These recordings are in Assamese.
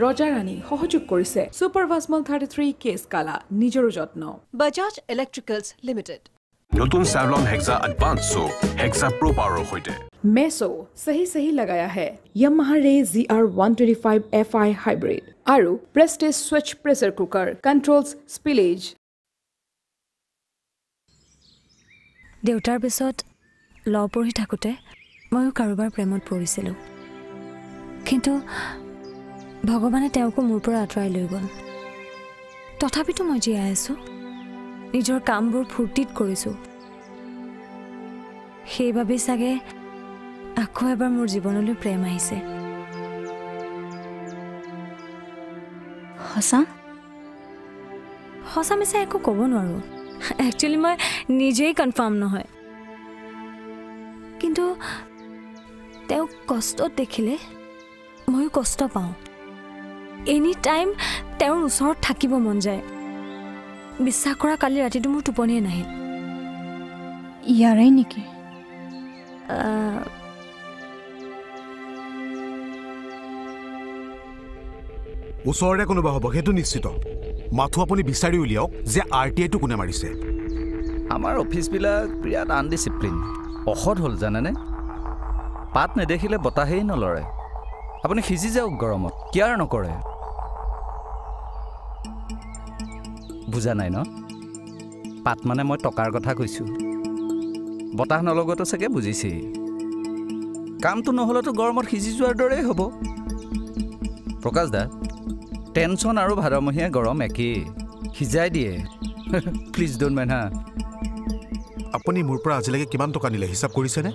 ৰজা ৰাণী সহযোগ কৰিছে সুপাৰ ভাসমল 33 কেছ কালা নিজৰো যত্ন বাজাজ ইলেক্ট্ৰিকেলছ লিমিটেড নতুন Savlon Hexa Advanced Soap Hexa Pro Power होते मेसो सही लगाया है Yamaha Ray ZR125 FI Hybrid আৰু Prestige Switch Pressure Cooker controls spillage দেউতাৰ পিছত ল পঢ়ি থাকোতে ময়ো কাৰোবাৰ প্ৰেমত পৰিছিলোঁ কিন্তু ভগৱানে তেওঁকো মোৰ পৰা আঁতৰাই লৈ গ'ল তথাপিতো মই জীয়াই আছো নিজৰ কামবোৰ ফুৰ্তিত কৰিছো সেইবাবে চাগে আকৌ এবাৰ মোৰ জীৱনলৈ প্ৰেম আহিছে সঁচা মিছা একো ক'ব নোৱাৰো একচুৱেলি মই নিজেই কনফাৰ্ম নহয় কিন্তু তেওঁক কষ্টত দেখিলে ময়ো কষ্ট পাওঁ এনি টাইম তেওঁৰ ওচৰত থাকিব মন যায় বিশ্বাস কৰা কালি ৰাতিটো মোৰ টোপনিয়ে নাহিল ইয়াৰাই নেকি ওচৰৰে কোনোবা হ'ব সেইটো নিশ্চিত মাথো আপুনি বিচাৰি উলিয়াওক যে আৰটিআইটো কোনে মাৰিছে আমাৰ অফিচবিলাক বিৰাট আনডিসিপ্লিন অসৎ হ'ল জানেনে পাত নেদেখিলে বতাহেই নলৰে আপুনি সিজি যাওক গৰমত কেয়াৰ নকৰে বুজা নাই ন পাত মানে মই টকাৰ কথা কৈছো বতাহ নলগতো চাগে বুজিছে কামটো নহলেতো গৰমত সিজি যোৱাৰ দৰেই হ'ব প্ৰকাশ দা টেনচন আৰু ভাৰমহীয়া গৰম একেই সিজাই দিয়ে প্লিজ ডোন্ট মাইণ্ড হা আপুনি মোৰ পৰা আজিলৈকে কিমান টকা নিলে হিচাপ কৰিছেনে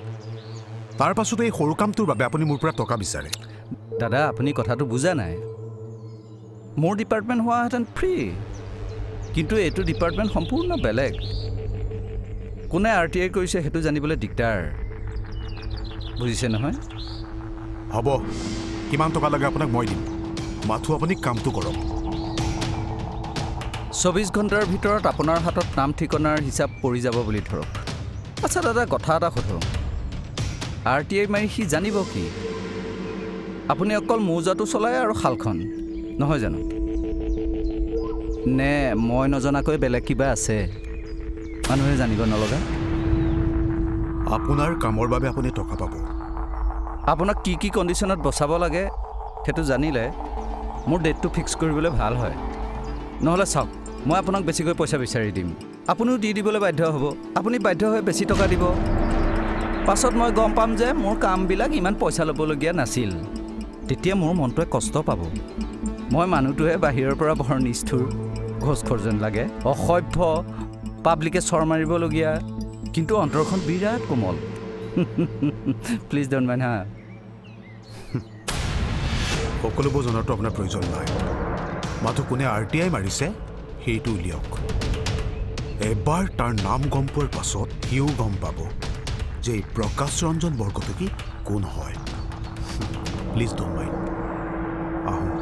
তাৰ পাছতে এই সৰু কামটোৰ বাবে আপুনি মোৰ পৰা টকা বিচাৰে দাদা আপুনি কথাটো বুজা নাই মোৰ ডিপাৰ্টমেণ্ট হোৱাহেঁতেন ফ্ৰী কিন্তু এইটো ডিপাৰ্টমেণ্ট সম্পূৰ্ণ বেলেগ কোনে আৰটিআই কৰিছে সেইটো জানিবলৈ দিগদাৰ বুজিছে নহয় হ'ব কিমান টকা লাগে আপোনাক মই দিম মাথো আপুনি কামটো কৰক 24 ঘণ্টাৰ ভিতৰত আপোনাৰ হাতত নাম ঠিকনাৰ হিচাপ পৰি যাব বুলি ধৰক আচ্ছা দাদা কথা এটা সোধো আৰটিআই মাৰি সি জানিব কি আপুনি অকল মৌজাটো চলায় আৰু খালখন নহয় জানো নে মই নজনাকৈ বেলেগ কিবা আছে মানুহে জানিব নলগা আপোনাৰ কামৰ বাবে আপুনি টকা পাব আপোনাক কি কি কণ্ডিশ্যনত বচাব লাগে সেইটো জানিলে মোৰ ডেটটো ফিক্স কৰিবলৈ ভাল হয় নহ'লে চাওক মই আপোনাক বেছিকৈ পইচা বিচাৰি দিম আপুনিও দি দিবলৈ বাধ্য হ'ব আপুনি বাধ্য হৈ বেছি টকা দিব পাছত মই গম পাম যে মোৰ কামবিলাক ইমান পইচা ল'বলগীয়া নাছিল তেতিয়া মোৰ মনটোৱে কষ্ট পাব মই মানুহটোহে বাহিৰৰ পৰা বৰ নিষ্ঠুৰ ঘোষখোৰ যেন লাগে অসভ্য পাব্লিকে চৰ মাৰিবলগীয়া কিন্তু অন্তৰখন বিৰাট কোমল প্লিজ ডোন্ট মাইণ্ড হা সকলোবোৰ জনাটো আপোনাৰ প্ৰয়োজন নাই মাথো কোনে আৰটিআই মাৰিছে সেইটো উলিয়াওক এবাৰ তাৰ নাম গম পোৱাৰ পাছত সিও গম পাব যে প্ৰকাশ ৰঞ্জন বৰকটকী কোন হয় প্লিজ ডোন্ট মাইণ্ড আহোঁ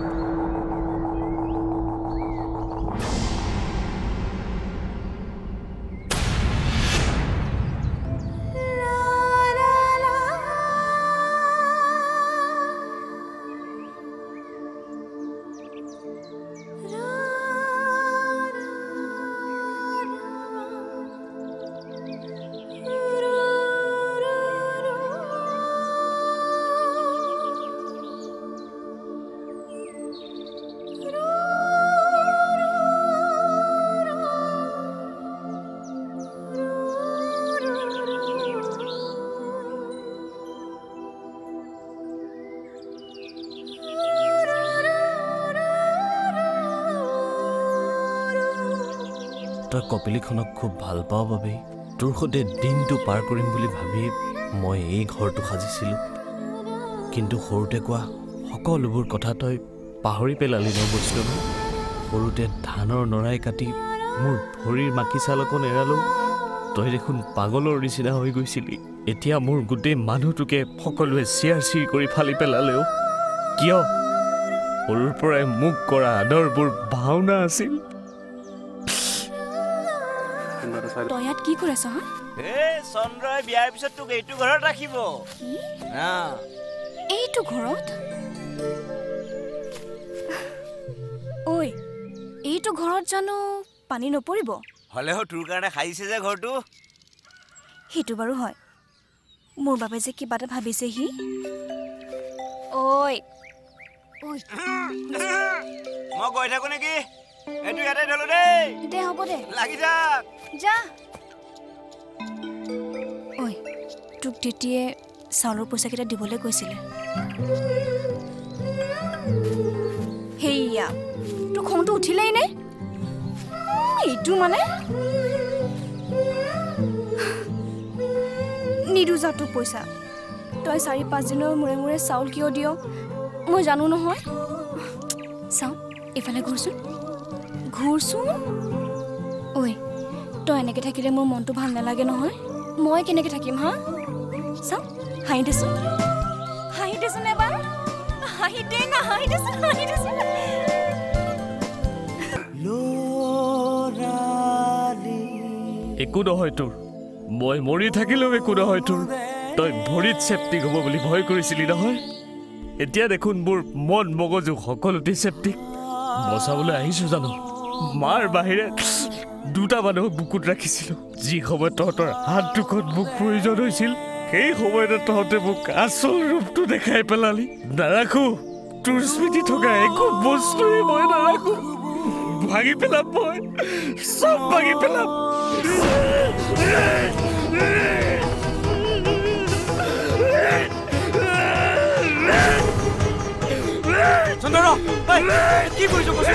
তই কপিলীখনক খুব ভাল পাওঁ বাবে তোৰ সৈতে দিনটো পাৰ কৰিম বুলি ভাবি মই এই ঘৰটো সাজিছিলোঁ কিন্তু সৰুতে কোৱা সকলোবোৰ কথা তই পাহৰি পেলালি ন বস্তু সৰুতে ধানৰ নৰাই কাটি মোৰ ভৰিৰ মাকি চালকন এৰালোঁ তই দেখোন পাগলৰ নিচিনা হৈ গৈছিলি এতিয়া মোৰ গোটেই মানুহটোকে সকলোৱে চিয়াৰ কৰি ফালি পেলালেও কিয় সৰুৰ পৰাই মোক কৰা আদৰবোৰ ভাওনা আছিল তই ইয়াত কি কৰিছ হা চন্দ্ৰই বিয়াৰ পিছত তোক এইটো ঘৰত ৰাখিব এইটো ঘৰত সেইটো ঘৰত জানো পানী নপৰিব হলেও তোৰ কাৰণে খাইছে যে ঘৰটো সেইটো বাৰু হয় মোৰ বাবে যে কিবা এটা ভাবিছে হি ঐ ঐ মই গৈ থাকো নেকি এটো ইয়াতে ধলো দেই দে হ'ব দে লাগি থাক যা ঐ তোক তেতিয়ে চাউলৰ পইচাকেইটা দিবলৈ কৈছিলে হেইয়া তোৰ খংটো উঠিলেই নে এইটো মানে নিদু যা তোক পইচা তই 4-5 দিনৰ মূৰে মূৰে চাউল কিয় দিয় মই জানো নহয় চাওঁ এইফালে ঘূৰচোন ঐ তই এনেকৈ থাকিলে মোৰ মনটো ভাল নালাগে নহয় মই কেনেকৈ থাকিম হা চাওঁ হাঁহি দেচোন এবাৰ হাঁহি দে না হাঁহি দেচোন একো নহয় তোৰ মই মৰি থাকিলেও একো নহয় তোৰ তই ভৰিত চেপ্টিক হ'ব বুলি ভয় কৰিছিলি নহয় এতিয়া দেখোন মোৰ মন মগজু সকলোতে চেপ্টিক বচাবলৈ আহিছোঁ জানো মাৰ বাহিৰে দুটা মানুহক বুকুত ৰাখিছিলোঁ যি সময়ত তহঁতৰ হাত দুখন মোক প্ৰয়োজন হৈছিল সেই সময়তে তহঁতে মোক আচল ৰূপটো দেখাই পেলালি নাৰাখো তোৰ স্মৃতি থকা একো বস্তুৱে মই নাৰাখো ভাঙি পেলাম মই চব ভাঙি পেলাম চন্দৰ কি কৰিছ কৈছ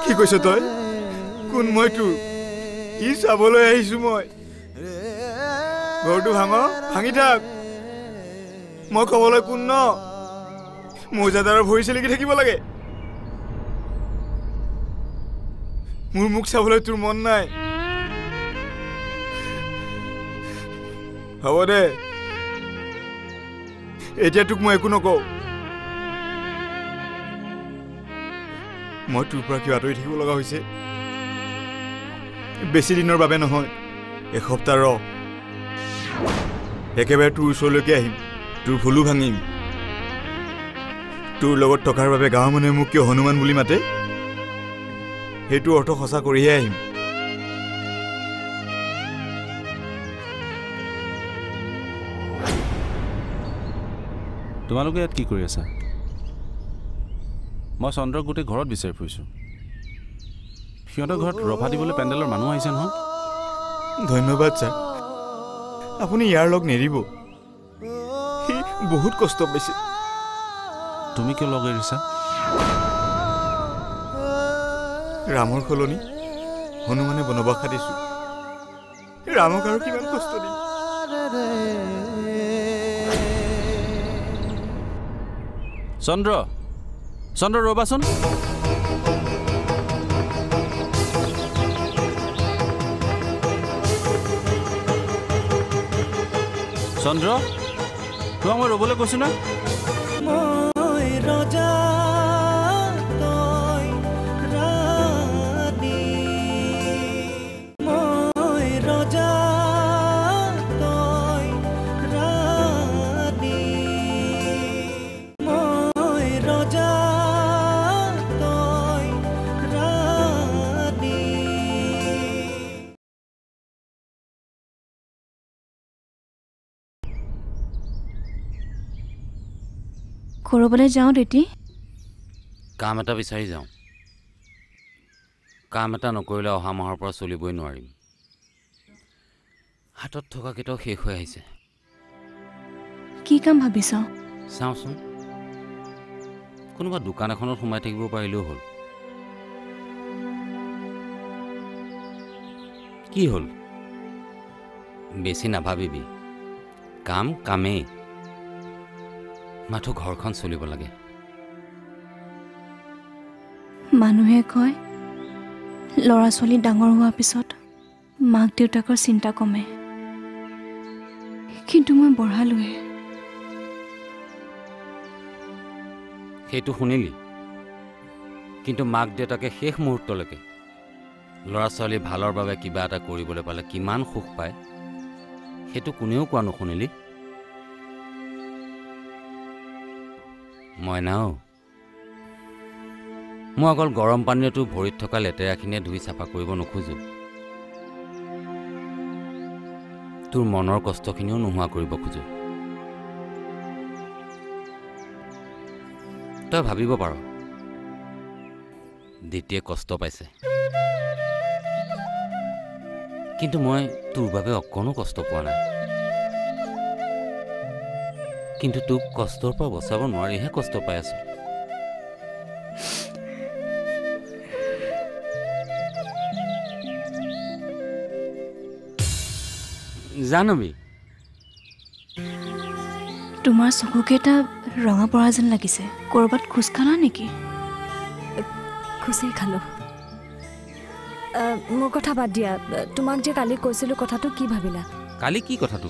কি কৈছ তই কোন মই তোৰ ই চাবলৈ আহিছো মই ঘৰটো ভাঙি থাক মই ক'বলৈ কোন ন মৌজাদাৰৰ ভৰি চেলিকি থাকিব লাগে মোৰ মুখ চাবলৈ তোৰ মন নাই হ'ব দে এতিয়া তোক মই একো নকওঁ মই তোৰ পৰা কিয় আঁতৰি থাকিব লগা হৈছে বেছি দিনৰ বাবে নহয় এসপ্তাহ ৰ একেবাৰে তোৰ ওচৰলৈকে আহিম তোৰ ভুলো ভাঙিম তোৰ লগত থকাৰ বাবে গাঁৱৰ মানুহে মোক কিয় হনুমান বুলি মাতে সেইটো অৰ্থ সঁচা কৰিহে আহিম তোমালোকে ইয়াত কি কৰি আছা মই চন্দ্ৰক গোটেই ঘৰত বিচাৰি ফুৰিছোঁ সিহঁতৰ ঘৰত ৰভা দিবলৈ পেণ্ডেলৰ মানুহ আহিছে নহয় ধন্যবাদ ছাৰ আপুনি ইয়াৰ লগ নেৰিব বহুত কষ্ট পাইছে তুমি কিয় লগ এৰিছা ৰামৰ সলনি হনুমানে বনবাস দিছো ৰামক আৰু কিমান কষ্ট দিম চন্দ্ৰ ৰবাচোন চন্দ্ৰ তোমাক মই ৰ'বলৈ কৈছো না কৰবলৈ যাওঁ দেতি কাম এটা বিচাৰি যাওঁ কাম এটা নকৰিলে অহা মাহৰ পৰা চলিবই নোৱাৰিম হাতত থকা কেইটাও শেষ হৈ আহিছে কি কাম ভাবিছ চাওঁচোন কোনোবা দোকান এখনত সোমাই থাকিব পাৰিলেও হ'ল কি হ'ল বেছি নাভাবিবি কাম কামেই মাথো ঘৰখন চলিব লাগে মানুহে কয় ল'ৰা ছোৱালী ডাঙৰ হোৱাৰ পিছত মাক দেউতাকৰ চিন্তা কমে কিন্তু মই বঢ়ালোৱে সেইটো শুনিলি কিন্তু মাক দেউতাকে শেষ মুহূৰ্তলৈকে ল'ৰা ছোৱালী ভালৰ বাবে কিবা এটা কৰিবলৈ পালে কিমান সুখ পায় সেইটো কোনেও কোৱা নুশুনিলি মইনাও মই অকল গৰম পানীটো ভৰিত থকা লেতেৰাখিনিয়ে ধুই চাফা কৰিব নোখোজো তোৰ মনৰ কষ্টখিনিও নোহোৱা কৰিব খোজো তই ভাবিব পাৰ দ্বিতীয় কষ্ট পাইছে কিন্তু মই তোৰ বাবে অকণো কষ্ট পোৱা নাই কিন্তু তোক কষ্টৰ পৰা বচাব নোৱাৰিহে কষ্ট পাই আছো জানবি তোমাৰ চকুকেইটা ৰঙা পৰা যেন লাগিছে কৰবাত খোজ খালা নেকি খোজেই খালোঁ মোৰ কথা বাদ দিয়া তোমাক যে কালি কৈছিলোঁ কথাটো কি ভাবিলা কালি কি কথাটো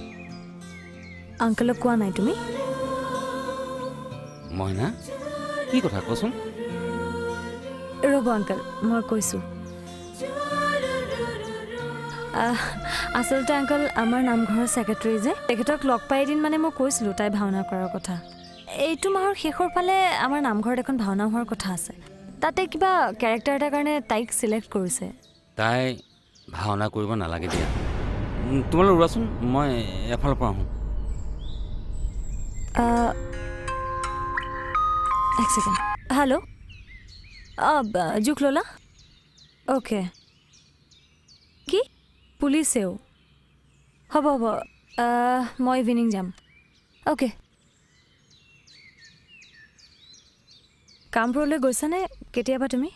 আংকলক কোৱা নাই তুমি মইনা কি কথা কচোন ৰ'ব আংকল মই কৈছোঁ আচলতে আংকল আমাৰ নামঘৰৰ ছেক্ৰেটাৰী যে তেখেতক লগ পাই এদিন মানে মই কৈছিলোঁ তাই ভাওনা কৰাৰ কথা এইটো মাহৰ শেষৰ ফালে আমাৰ নামঘৰত এখন ভাওনা হোৱাৰ কথা আছে তাতে কিবা কেৰেক্টাৰ এটাৰ কাৰণে তাইক চিলেক্ট কৰিছে তাই ভাওনা কৰিব নালাগে দিয়া তোমালোক ৰোৱাচোন মই এফালৰ পৰা আহোঁ এক ছেকেণ্ড হেল্ল' জোখ ল'লা অ'কে কি পুলিচেও হ'ব হ'ব মই ইভিনিং যাম অ'কে কামপুৰলৈ গৈছানে কেতিয়াবা তুমি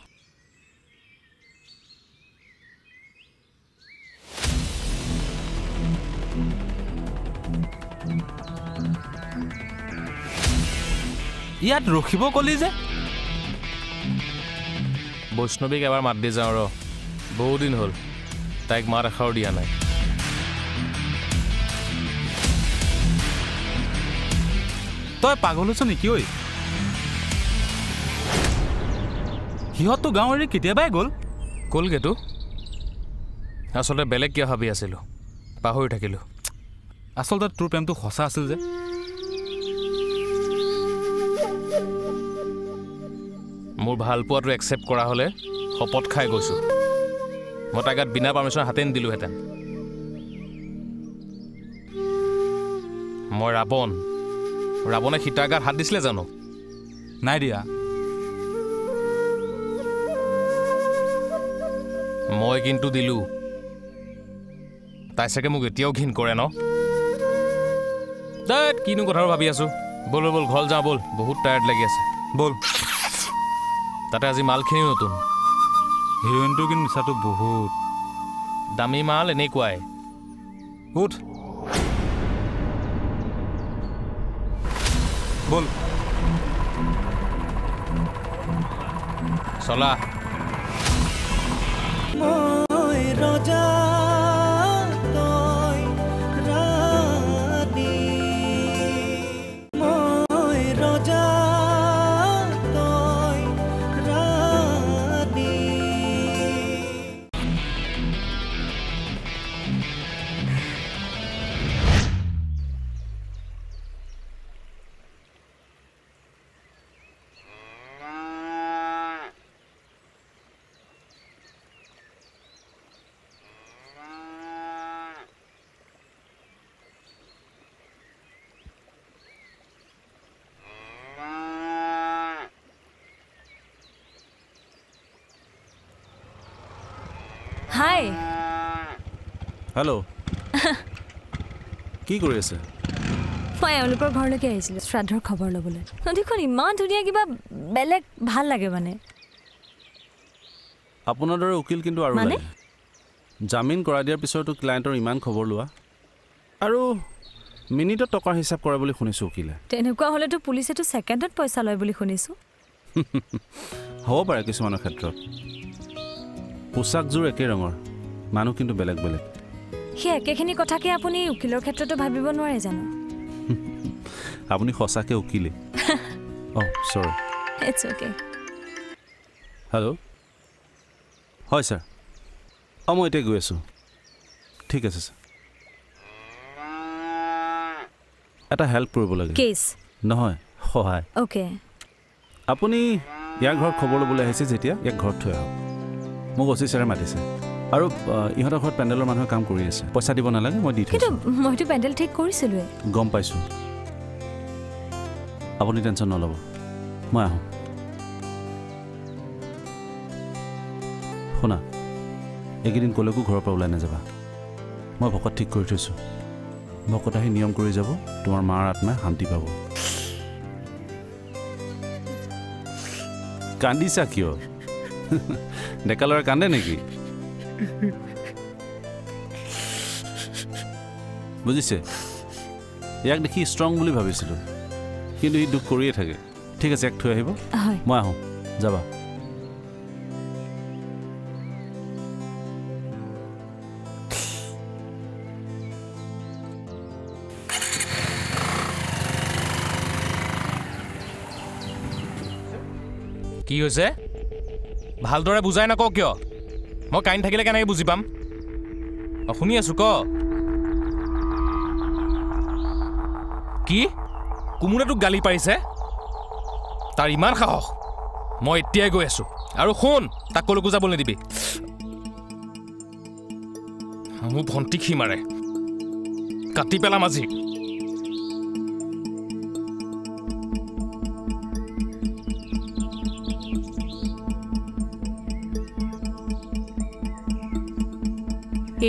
ইয়াত ৰখিব কলি যে বৈষ্ণৱীক এবাৰ মাত দি যাওঁ ৰ বহু দিন হ'ল তাইক মাত এষাৰো দিয়া নাই তই পাগল হৈছ নেকি ঐ সিহঁততো গাঁও এৰি কেতিয়াবাই গ'লগেতো আচলতে বেলেগ কিয় ভাবি আছিলোঁ পাহৰি থাকিলোঁ আচলতে তোৰ প্ৰেমটো সঁচা আছিল যে মোৰ ভাল পোৱাটো একচেপ্ট কৰা হ'লে শপত খাই গৈছোঁ মই তাইক বিনা পাৰ্মিশ্যন হাতে নিদিলোঁহেঁতেন মই ৰাৱণে সীতাৰ গাত হাত দিছিলে জানো নাই দিয়া মই কিন্তু দিলোঁ তাই চাগে মোক এতিয়াও ঘিণ কৰে ন দেই কিনো কথাও ভাবি আছোঁ ব'ল ব'ল ঘৰ যাওঁ ব'ল বহুত টায়াৰ্ড লাগি আছে ব'ল তাতে আজি মালখিনিও নতুন হিৰইনটোৰ কিন্তু নিচাটো বহুত দামী মাল এনেকুৱাই উঠ ব'ল চলা ৰজা তই ৰাণী মই ৰজা তই ৰাণী হাই হেল্ল' কি কৰি আছে মই এওঁলোকৰ ঘৰলৈকে আহিছিলোঁ শ্ৰাদ্ধৰ খবৰ ল'বলৈ নদীখন ইমান ধুনীয়া কিবা বেলেগ ভাল লাগে মানে আপোনাৰ দৰে উকিল কিন্তু আৰু মানে জামিন কৰাই দিয়াৰ পিছতো ক্লায়েণ্টৰ ইমান খবৰ লোৱা আৰু মিনিটত টকাৰ হিচাপ কৰে বুলি শুনিছোঁ উকিলে তেনেকুৱা হ'লেতো পুলিচেতো ছেকেণ্ডত পইচা লয় বুলি শুনিছোঁ হ'ব পাৰে কিছুমানৰ ক্ষেত্ৰত পোচাকযোৰ একে ৰঙৰ মানুহ কিন্তু বেলেগ বেলেগ সেই একেখিনি কথাকে আপুনি উকিলৰ ক্ষেত্ৰতো ভাবিব নোৱাৰে জানো আপুনি সঁচাকৈ উকিলে চৰি ইটছ অ'কে হেল্ল' হয় ছাৰ মই এতিয়া গৈ আছোঁ ঠিক আছে ছাৰ এটা হেল্প কৰিব লাগে কেছ নহয় সহায় অ'কে আপুনি ইয়াৰ ঘৰত খবৰ ল'বলৈ আহিছে যেতিয়া ইয়াক ঘৰত থৈ আহক মোক অচি ছাৰে মাতিছে আৰু ইহঁতৰ ঘৰত পেণ্ডেলৰ মানুহে কাম কৰি আছে পইচা দিব নালাগে মই দি থৈছোঁ মইতো পেণ্ডেল ঠিক কৰিছিলোঁৱে গম পাইছোঁ আপুনি টেনশ্যন নল'ব মই আহোঁ শুনা এইকেইদিন ক'লৈকো ঘৰৰ পৰা ওলাই নাযাবা মই ভকত ঠিক কৰি থৈছোঁ ভকত আহি নিয়ম কৰি যাব তোমাৰ মাৰ আত্মাই শান্তি পাব কান্দিছা কিয় ডেকা ল'ৰা কান্দে নেকি বুজিছে ইয়াক দেখি ষ্ট্ৰং বুলি ভাবিছিলোঁ কিন্তু ই দুখ কৰিয়ে থাকে ঠিক আছে ইয়াক থৈ আহিব মই আহোঁ যাবা কি হৈছে ভালদৰে বুজাই নকওঁ কিয় মই কাইন থাকিলে কেনেকৈ বুজি পাম শুনি আছোঁ ক কি কুমুৰে তোক গালি পাৰিছে তাৰ ইমান সাহস মই এতিয়াই গৈ আছোঁ আৰু শুন তাক ক'লৈকো যাব নিদিবি মোৰ ভণ্টিক সি মাৰে কাটি পেলাম আজি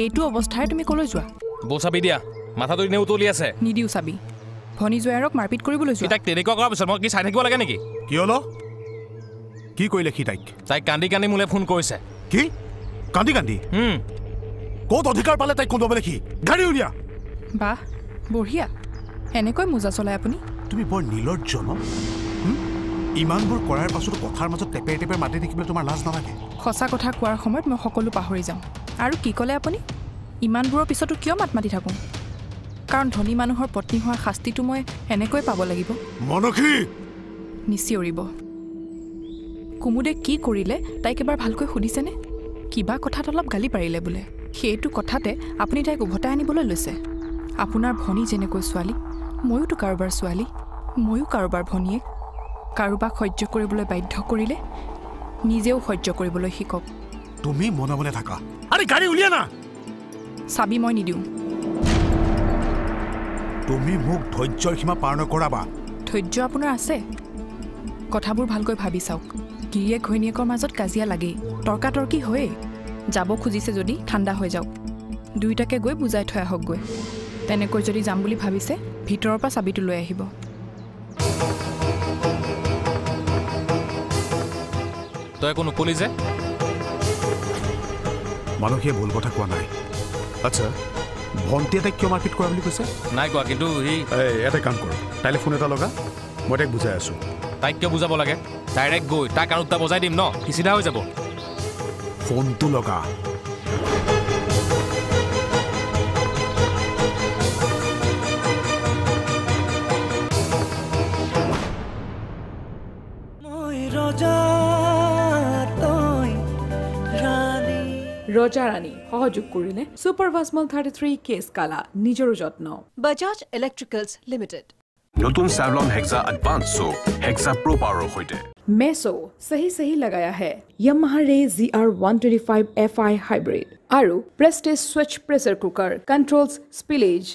এইটো অৱস্থাৰে তুমি ক'লৈ যোৱা বৌ চাবি দিয়া মাথাটো এনেই উতলি আছে নিদিও চাবি ভনী জয়াৰক মাৰপিট কৰিবলৈ যোৱা তাইক তেনেকুৱা কৰাৰ পিছত মই কি চাই থাকিব লাগে নেকি কি হ'ল কি কৰিলে সি তাইক কান্দি কান্দি মোলৈ ফোন কৰিছে কি কান্দি কান্দি ক'ত অধিকাৰ পালে তাইক কোনোবালে সি গাড়ী উলিয়া বাহ বঢ়িয়া এনেকৈ মোজা চলাই আপুনি তুমি বৰ নিৰ্লজ্জ ন ইমানবোৰ কৰাৰ পাছতো কথাৰ মাজত টেপে টেপে মাতি থাকিবলৈ তোমাৰ লাজ নালাগে সঁচা কথা কোৱাৰ সময়ত মই সকলো পাহৰি যাওঁ আৰু কি ক'লে আপুনি ইমানবোৰৰ পিছতো কিয় মাত মাতি থাকোঁ কাৰণ ধনী মানুহৰ পত্নী হোৱাৰ শাস্তিটো মই এনেকৈ পাব লাগিব মনসী নিচিঞৰিব কুমুদে কি কৰিলে তাইক এবাৰ ভালকৈ সুধিছেনে কিবা কথাত অলপ গালি পাৰিলে বোলে সেইটো কথাতে আপুনি তাইক উভতাই আনিবলৈ লৈছে আপোনাৰ ভনী যেনেকৈ ছোৱালী ময়োতো কাৰোবাৰ ছোৱালী ময়ো কাৰোবাৰ ভনীয়েক কাৰোবাক সহ্য কৰিবলৈ বাধ্য কৰিলে নিজেও সহ্য কৰিবলৈ শিকক তুমি মনে মনে থাকা আৰে গাড়ী উলিয়া না চাবি মই নিদিওঁ তুমি মোক ধৈৰ্যৰ সীমা পাৰ নকৰাবা ধৈৰ্য আপোনাৰ আছে কথাবোৰ ভালকৈ ভাবি চাওক গিৰিয়েক ঘৈণীয়েকৰ মাজত কাজিয়া লাগেই তৰ্কাতৰ্কি হয়েই যাব খুজিছে যদি ঠাণ্ডা হৈ যাওক দুয়োটাকে গৈ বুজাই থৈ আহকগৈ তেনেকৈ যদি যাম বুলি ভাবিছে ভিতৰৰ পৰা চাবিটো লৈ আহিব তই একো নকলি যে মানসীয়ে ভুল কথা কোৱা নাই আচ্ছা ভণ্টিয়ে তাইক কিয় মাৰপিট কৰা বুলি কৈছে নাই কোৱা কিন্তু এটা কাম কৰোঁ তাইলৈ ফোন এটা লগা মই তাইক বুজাই আছোঁ তাইক কিয় বুজাব লাগে ডাইৰেক্ট গৈ তাক আৰু দুটা বজাই দিম ন সি চিধা হৈ যাব ফোনটো লগা ৰজা ৰাণী সহযোগ কৰিলে সুপাৰ ভাছমল 33 কেছ কালা নিজৰো যত্ন Bajaj Electricals Limited নতুন Savlon Hexa Advanced Soap Hexa Pro Power होइटे मेसो सही लगाया है Yamaha Ray ZR125 FI Hybrid আৰু Prestige Switch Pressure Cooker controls spillage